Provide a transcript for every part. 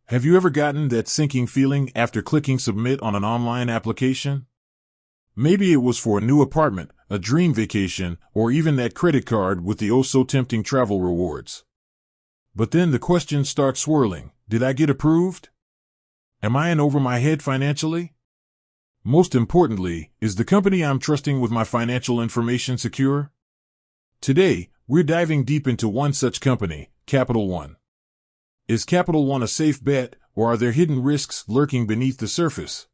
Have you ever gotten that sinking feeling after clicking submit on an online application? Maybe it was for a new apartment, a dream vacation, or even that credit card with the oh-so-tempting travel rewards. But then the questions start swirling. Did I get approved? Am I in over my head financially? Most importantly, is the company I'm trusting with my financial information secure? Today, we're diving deep into one such company, Capital One. Is Capital One a safe bet, or are there hidden risks lurking beneath the surface?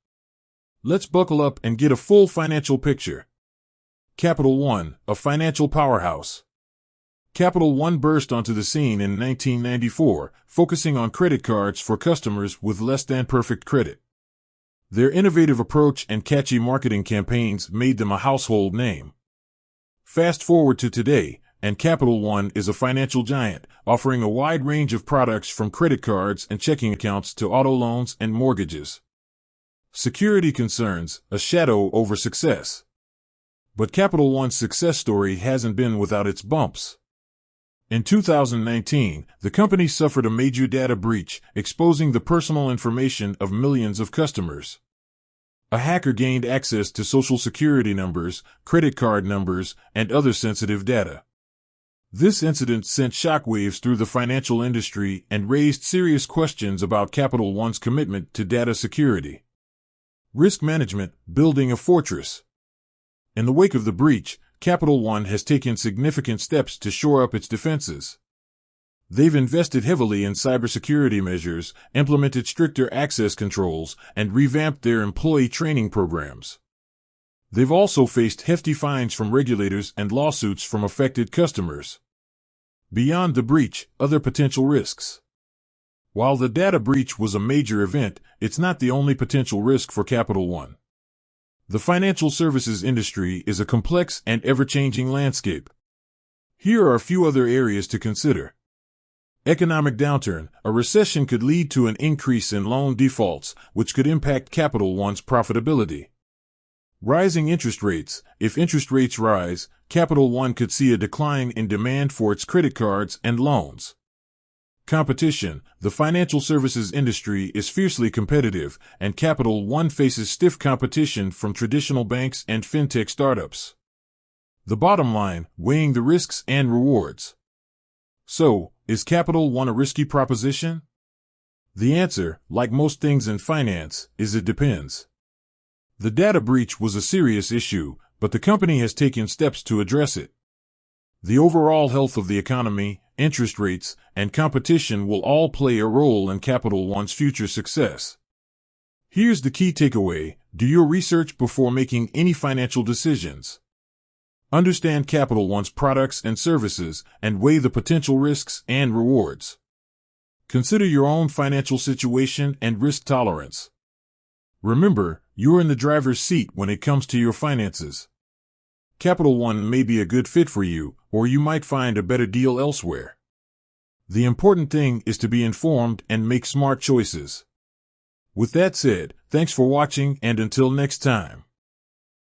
Let's buckle up and get a full financial picture. Capital One, a financial powerhouse. Capital One burst onto the scene in 1994, focusing on credit cards for customers with less than perfect credit. Their innovative approach and catchy marketing campaigns made them a household name. Fast forward to today, and Capital One is a financial giant, offering a wide range of products from credit cards and checking accounts to auto loans and mortgages. Security concerns, a shadow over success. But Capital One's success story hasn't been without its bumps. In 2019, the company suffered a major data breach, exposing the personal information of millions of customers. A hacker gained access to social security numbers, credit card numbers, and other sensitive data. This incident sent shockwaves through the financial industry and raised serious questions about Capital One's commitment to data security. Risk management, building a fortress. In the wake of the breach, Capital One has taken significant steps to shore up its defenses. They've invested heavily in cybersecurity measures, implemented stricter access controls, and revamped their employee training programs. They've also faced hefty fines from regulators and lawsuits from affected customers. Beyond the breach, other potential risks. While the data breach was a major event, it's not the only potential risk for Capital One. The financial services industry is a complex and ever-changing landscape. Here are a few other areas to consider. Economic downturn. A recession could lead to an increase in loan defaults, which could impact Capital One's profitability. Rising interest rates. If interest rates rise, Capital One could see a decline in demand for its credit cards and loans. Competition. The financial services industry is fiercely competitive, and Capital One faces stiff competition from traditional banks and fintech startups. The bottom line, weighing the risks and rewards. So, is Capital One a risky proposition? The answer, like most things in finance, is it depends. The data breach was a serious issue, but the company has taken steps to address it. The overall health of the economy, interest rates, and competition will all play a role in Capital One's future success. Here's the key takeaway: do your research before making any financial decisions. Understand Capital One's products and services, and weigh the potential risks and rewards. Consider your own financial situation and risk tolerance. Remember, you're in the driver's seat when it comes to your finances. Capital One may be a good fit for you, or you might find a better deal elsewhere. The important thing is to be informed and make smart choices. With that said, thanks for watching, and until next time.